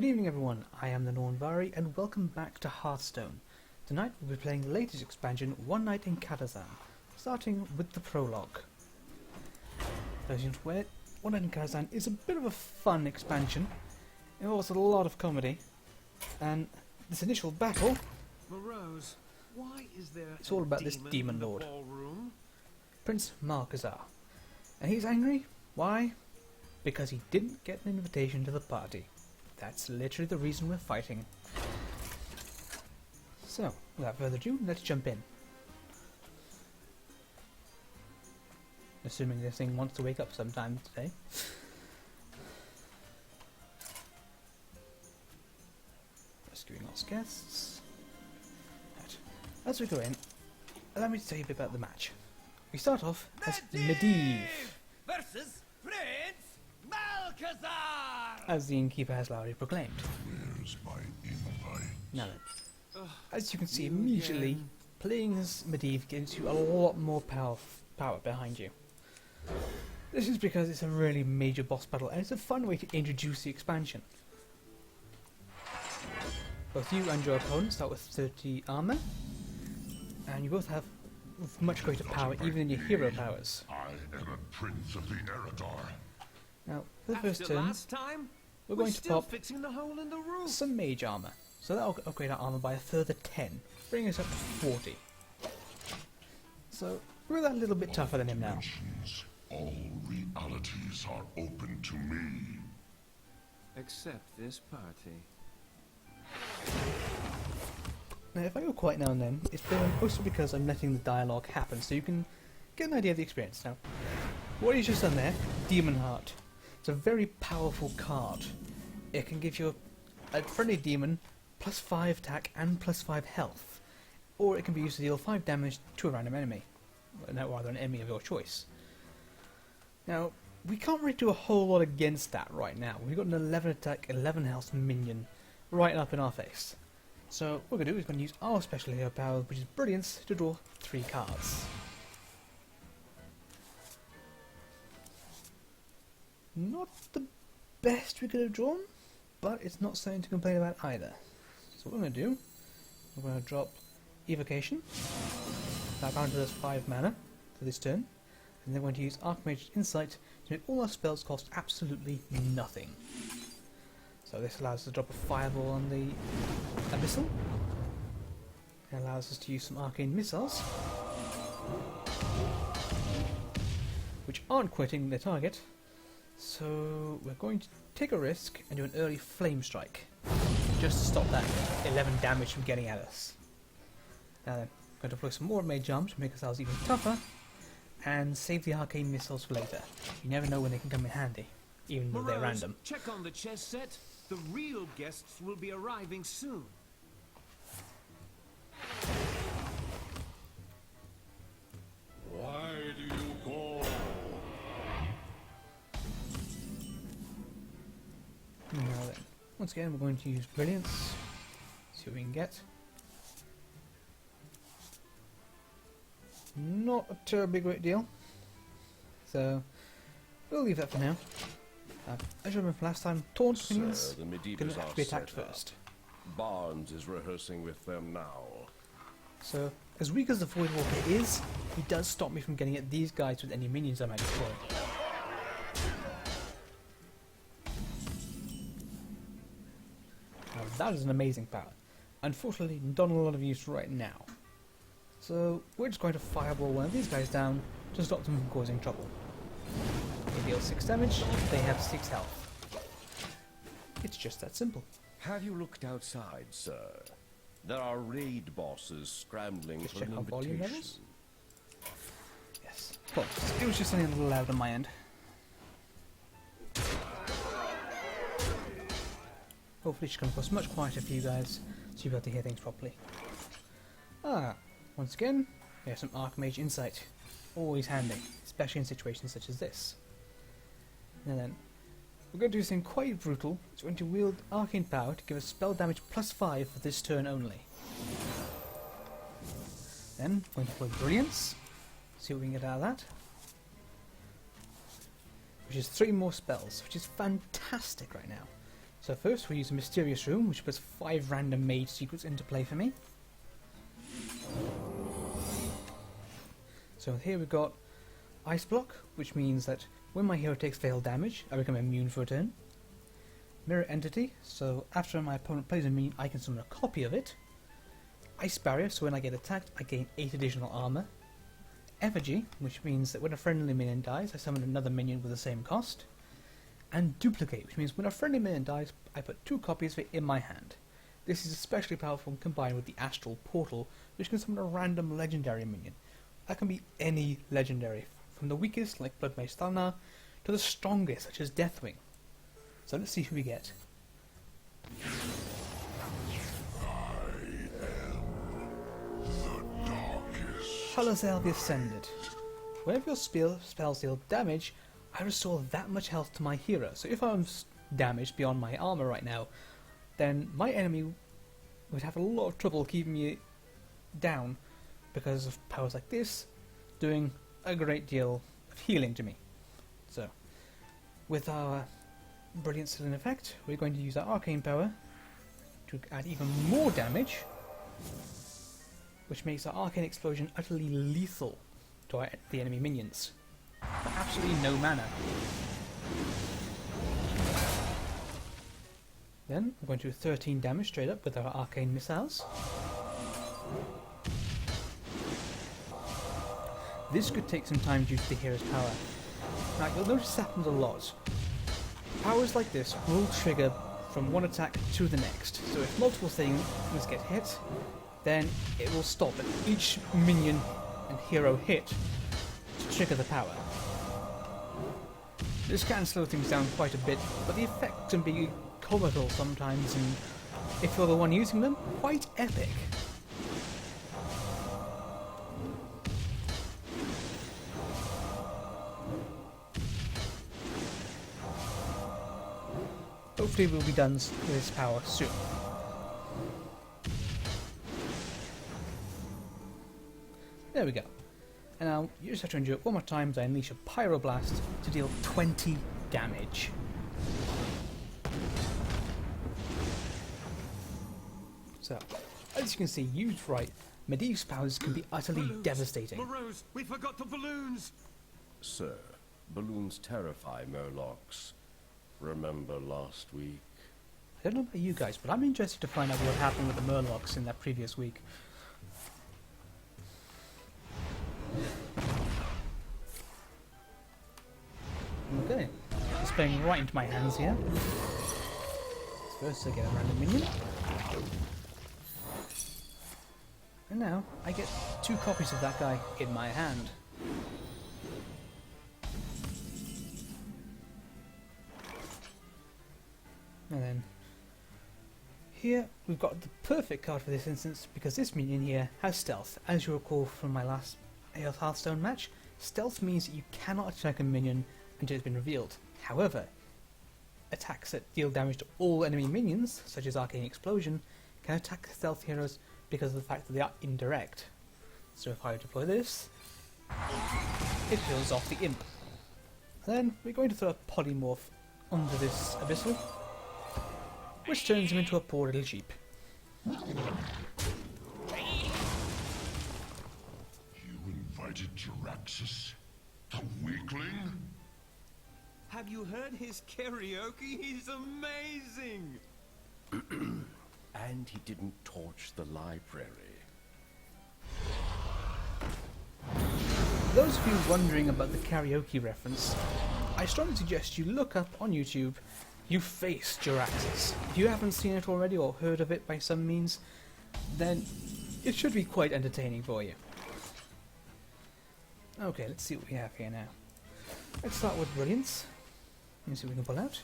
Good evening everyone, I am the Nornvari and welcome back to Hearthstone. Tonight we'll be playing the latest expansion, One Night in Karazhan, starting with the Prologue. Those you know, One Night in Karazhan is a bit of a fun expansion. It involves a lot of comedy, and this initial battle, Morose, why is there it's all about this demon in the lord, ballroom? Prince Malkazar. And he's angry. Why? Because he didn't get an invitation to the party. That's literally the reason we're fighting. So, without further ado, let's jump in. Assuming this thing wants to wake up sometime today. Rescuing lost guests. Right. As we go in, allow me to tell you a bit about the match. We start off as Medivh versus Prince Malkazar! as the innkeeper has loudly proclaimed. Where's my invite? Now then, as you can see immediately, playing as Medivh gives you a lot more power behind you. This is because it's a really major boss battle and it's a fun way to introduce the expansion. Both you and your opponent start with 30 armor, and you both have much greater power even in your hero powers. I am a prince of the Eredar. Now, for the first turn, Last time, we're going to still pop fixing the hole in the roof. some mage armor. So that'll upgrade our armor by a further 10, bringing us up to 40. So, we're that little bit tougher than him now. Dimensions, all realities are open to me. Except this party. Now, if I go quiet now and then, it's mostly because I'm letting the dialogue happen, so you can get an idea of the experience. Now, what he's just done there, Demon Heart. It's a very powerful card. It can give you a friendly demon plus 5 attack and plus 5 health, or it can be used to deal 5 damage to a random enemy, or rather an enemy of your choice. Now, we can't really do a whole lot against that right now. We've got an 11 attack, 11 health minion right up in our face. So what we're going to do is going to use our special hero power, which is Brilliance, to draw 3 cards. Not the best we could have drawn, but it's not something to complain about either. So what we're going to do, we're going to drop Evocation. That bounces us 5 mana for this turn, and then we're going to use Archmage's Insight to make all our spells cost absolutely nothing. So this allows us to drop a Fireball on the Abyssal. It allows us to use some Arcane Missiles, which aren't quitting their target. So we're going to take a risk and do an early Flame Strike, just to stop that 11 damage from getting at us. Now then, we're going to deploy some more Mage Arms to make ourselves even tougher, and save the Arcane Missiles for later. You never know when they can come in handy, even though they're random. Check on the chess set. The real guests will be arriving soon. Why do you call? Now then, once again we're going to use Brilliance, see what we can get. Not a terribly great deal, so we'll leave that for now. As you remember from last time, taunt minions the going Medivhs to have to are be attacked set up. first. Barnes is rehearsing with them now. So, as weak as the Void Walker is, he does stop me from getting at these guys with any minions I might deploy. Now that is an amazing power. Unfortunately, not a lot of use right now. So, we're just going to Fireball one of these guys down to stop them from causing trouble. They deal 6 damage, they have 6 health. It's just that simple. Have you looked outside, sir? There are raid bosses scrambling Just for check an our volume invitation. levels. Yes. Well, it was just something a little loud on my end. Hopefully she comes across much quieter for you guys, so you'll be able to hear things properly. Once again, we have some Archmage Insight. Always handy, especially in situations such as this. And then, we're going to do something quite brutal. It's going to wield Arcane Power to give us spell damage plus 5 for this turn only. Then, we're going to deploy Brilliance, see what we can get out of that. Which is 3 more spells, which is fantastic right now. So So first we use a Mysterious Room, which puts 5 random mage secrets into play for me. So here we've got Ice Block, which means that when my hero takes failed damage, I become immune for a turn. Mirror Entity, so after my opponent plays a minion, I can summon a copy of it. Ice Barrier, so when I get attacked, I gain 8 additional armor. Effigy, which means that when a friendly minion dies, I summon another minion with the same cost. And Duplicate, which means when a friendly minion dies, I put 2 copies of it in my hand. This is especially powerful when combined with the Astral Portal, which can summon a random legendary minion. That can be any legendary, from the weakest, like Blood Mage Thalnar, to the strongest, such as Deathwing. So let's see who we get. Halazel the Ascended. Whenever your spells deal damage, I restore that much health to my hero. So if I'm damaged beyond my armor right now, then my enemy would have a lot of trouble keeping me down because of powers like this doing a great deal of healing to me. So, with our Brilliant still in effect, we're going to use our Arcane Power to add even more damage, which makes our Arcane Explosion utterly lethal to the enemy minions. For absolutely no mana. Then we're going to do 13 damage straight up with our Arcane Missiles. This could take some time due to the hero's power. Now you'll notice this happens a lot. Powers like this will trigger from one attack to the next. So if multiple things get hit, then it will stop at each minion and hero hit to trigger the power. This can slow things down quite a bit, but the effect can be comical sometimes, and if you're the one using them, quite epic. Hopefully we'll be done with this power soon. There we go. And now you just have to endure it one more time as I unleash a Pyroblast to deal 20 damage. So, as you can see, used right, Medivh's powers can be utterly devastating. Morose, we forgot the balloons! Sir, balloons terrify Murlocs. Remember last week? I don't know about you guys, but I'm interested to find out what happened with the Murlocs in that previous week. Okay, it's playing right into my hands here. First I get a random minion. And now I get 2 copies of that guy in my hand. And then here we've got the perfect card for this instance, because this minion here has stealth. As you recall from my last Hearthstone match, stealth means that you cannot attack a minion until it's been revealed. However, attacks that deal damage to all enemy minions, such as Arcane Explosion, can attack stealth heroes because of the fact that they are indirect. So if I deploy this, it kills off the imp. Then we're going to throw a polymorph onto this abyssal, which turns him into a poor little sheep. You invited Jaraxxus, the weakling? Have you heard his karaoke? He's amazing! And he didn't torch the library. For those of you wondering about the karaoke reference, I strongly suggest you look up on YouTube You Face Jaraxxus. If you haven't seen it already or heard of it by some means, then it should be quite entertaining for you. Okay, let's see what we have here now. Let's start with Brilliance. Let's see what we can pull out.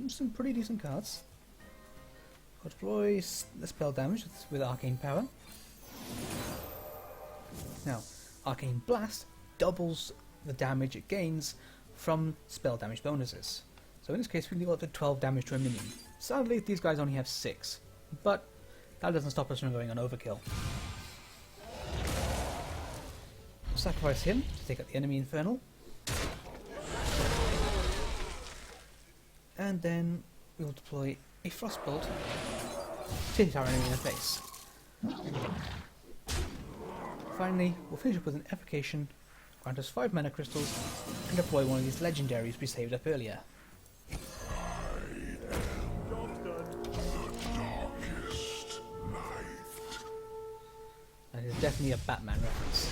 Some pretty decent cards. I'll deploy the spell damage with Arcane Power. Now, Arcane Blast doubles the damage it gains from spell damage bonuses. So in this case we can deal up to 12 damage to a minion. Sadly these guys only have 6, but that doesn't stop us from going on overkill. Sacrifice him to take out the enemy Infernal. and then we'll deploy a Frostbolt to hit our enemy in the face. Finally, we'll finish up with an evocation, grant us 5 mana crystals, and deploy one of these legendaries we saved up earlier. That is definitely a Batman reference.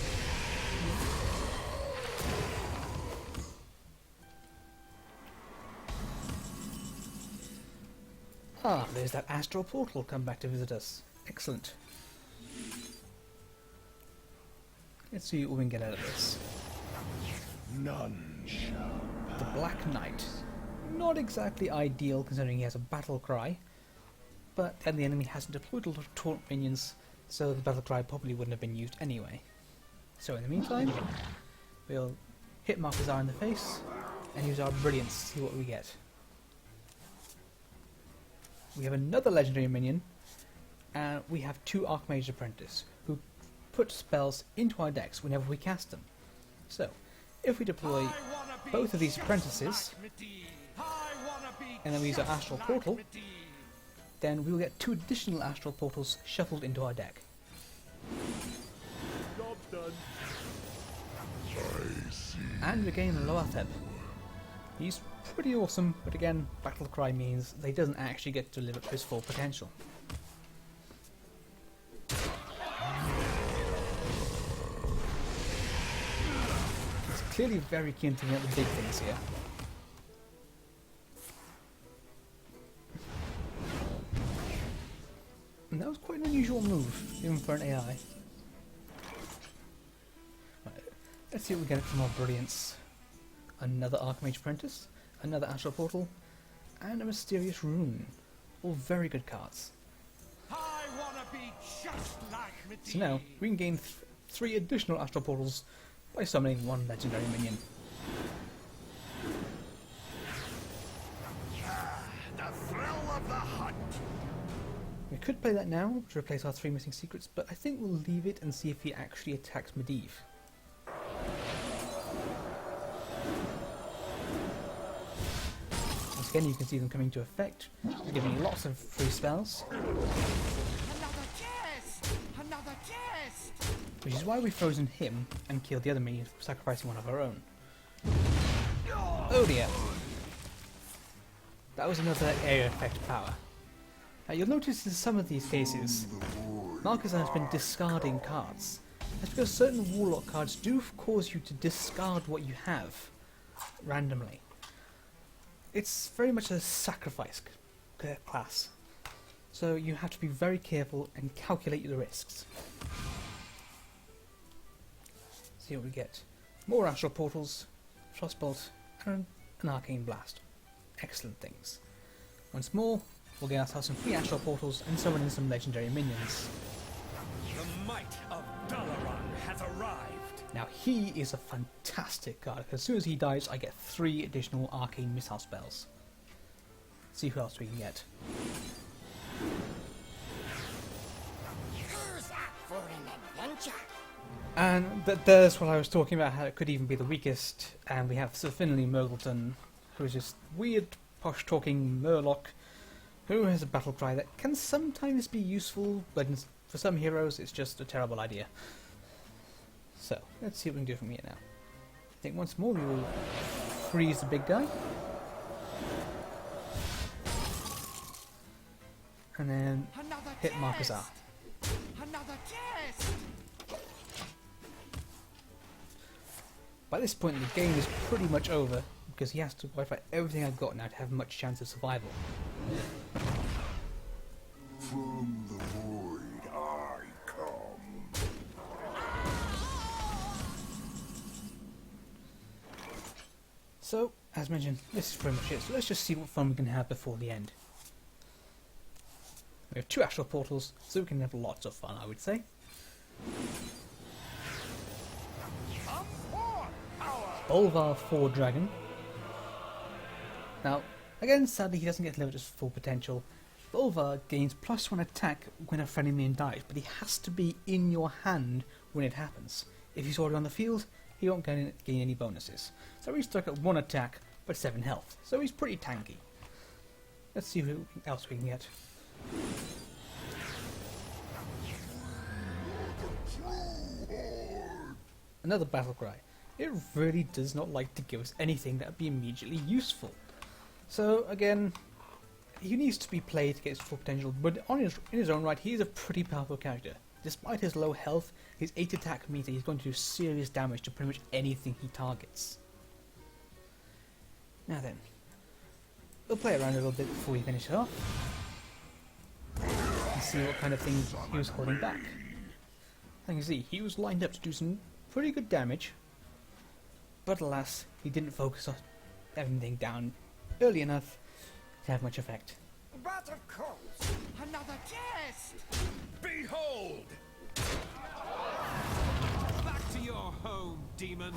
Ah, there's that astral portal come back to visit us. Excellent. Let's see what we can get out of this. None shall The Black Knight. Not exactly ideal considering he has a battle cry, but then the enemy hasn't deployed a lot of taunt minions, so the battle cry probably wouldn't have been used anyway. So in the meantime, we'll hit Markazar in the face and use our brilliance to see what we get. We have another legendary minion, and we have 2 Archmage Apprentice, who put spells into our decks whenever we cast them. So, if we deploy both of these apprentices, and then we use our Astral Portal, then we will get 2 additional Astral Portals shuffled into our deck. And we gain Loatheb. He's pretty awesome, but again, Battle Cry means that he doesn't actually get to live up to his full potential. He's clearly very keen to get the big things here. And that was quite an unusual move, even for an AI. Right, let's see what we get from our brilliance. Another Archmage Apprentice, another Astral Portal, and a Mysterious Rune. All very good cards. I wanna be just like So now, we can gain 3 additional Astral Portals by summoning 1 legendary minion. the thrill of the hunt. We could play that now to replace our 3 missing secrets, but I think we'll leave it and see if he actually attacks Medivh. Once again, you can see them coming to effect, giving you lots of free spells, Another test. Another test. which is why we've frozen him and killed the other minions, sacrificing one of our own. Oh dear. That was another area effect power. Now you'll notice in some of these cases, Marcus has been discarding cards. That's because certain Warlock cards do cause you to discard what you have randomly. It's very much a sacrifice class, so you have to be very careful and calculate the risks. See what we get. More Astral Portals, Frostbolt, and an Arcane Blast. Excellent things. Once more, we'll get ourselves some free Astral Portals and summon in some legendary minions. The might of Dalaran has arrived. Now he is a fantastic card, because as soon as he dies I get 3 additional Arcane Missile spells. See who else we can get. Who's up for an adventure? And there's what I was talking about, how it could even be the weakest, and we have Sir Finley Murgleton, who is just weird, posh-talking Murloc, who has a battle cry that can sometimes be useful, but for some heroes it's just a terrible idea. So, let's see what we can do from here now. I think once more we will freeze the big guy. And then Another hit test. Markazar. Another test. By this point the game is pretty much over, because he has to wipe out everything I've got now to have much chance of survival. From the void I come. So, as mentioned, this is pretty much it, so let's just see what fun we can have before the end. We have 2 Astral Portals, so we can have lots of fun, I would say. Come forth, power. Bolvar 4 Dragon. Now, again, sadly he doesn't get delivered to his full potential. Bolvar gains +1 attack when a friendly minion dies, but he has to be in your hand when it happens. If he's already on the field, he won't gain any bonuses. So he's stuck at 1 attack, but 7 health, so he's pretty tanky. Let's see who else we can get. Another battle cry. It really does not like to give us anything that would be immediately useful. So again, he needs to be played to get his full potential, but in his own right, he is a pretty powerful character. Despite his low health, his 8 attack means that he's going to do serious damage to pretty much anything he targets. Now then, we'll play around a little bit before we finish it off and see what kind of things he was holding back. As you can see, he was lined up to do some pretty good damage, but alas, he didn't focus on everything down early enough to have much effect. But of course, another test! Behold! Back to your home, demon.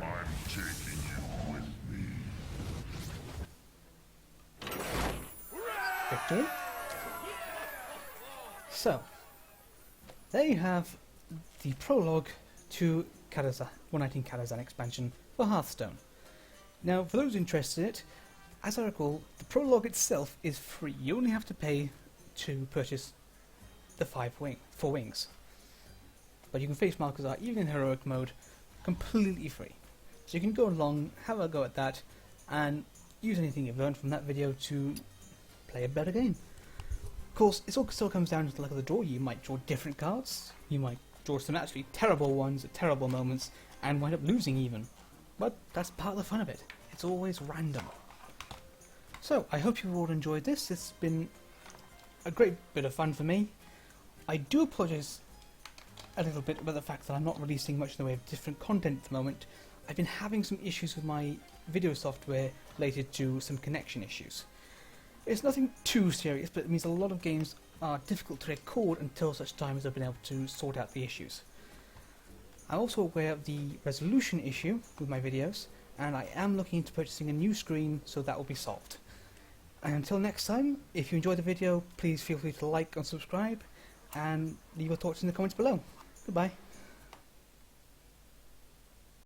I'm taking you with me. Victory. So, there you have the prologue to Karazhan, 119 Karazhan expansion for Hearthstone. Now, for those interested in it, as I recall, the prologue itself is free. You only have to pay to purchase the 4 wings. But you can face Malkazar even in heroic mode, completely free. So you can go along, have a go at that, and use anything you've learned from that video to play a better game. Of course, it all still comes down to the luck of the draw. You might draw different cards, you might draw some absolutely terrible ones at terrible moments, and wind up losing even. But that's part of the fun of it. It's always random. So, I hope you've all enjoyed this. It's been a great bit of fun for me. I do apologise a little bit about the fact that I'm not releasing much in the way of different content at the moment. I've been having some issues with my video software related to some connection issues. It's nothing too serious, but it means a lot of games are difficult to record until such time as I've been able to sort out the issues. I'm also aware of the resolution issue with my videos, and I am looking into purchasing a new screen, so that will be solved. And until next time, if you enjoyed the video, please feel free to like and subscribe, and leave your thoughts in the comments below. Goodbye.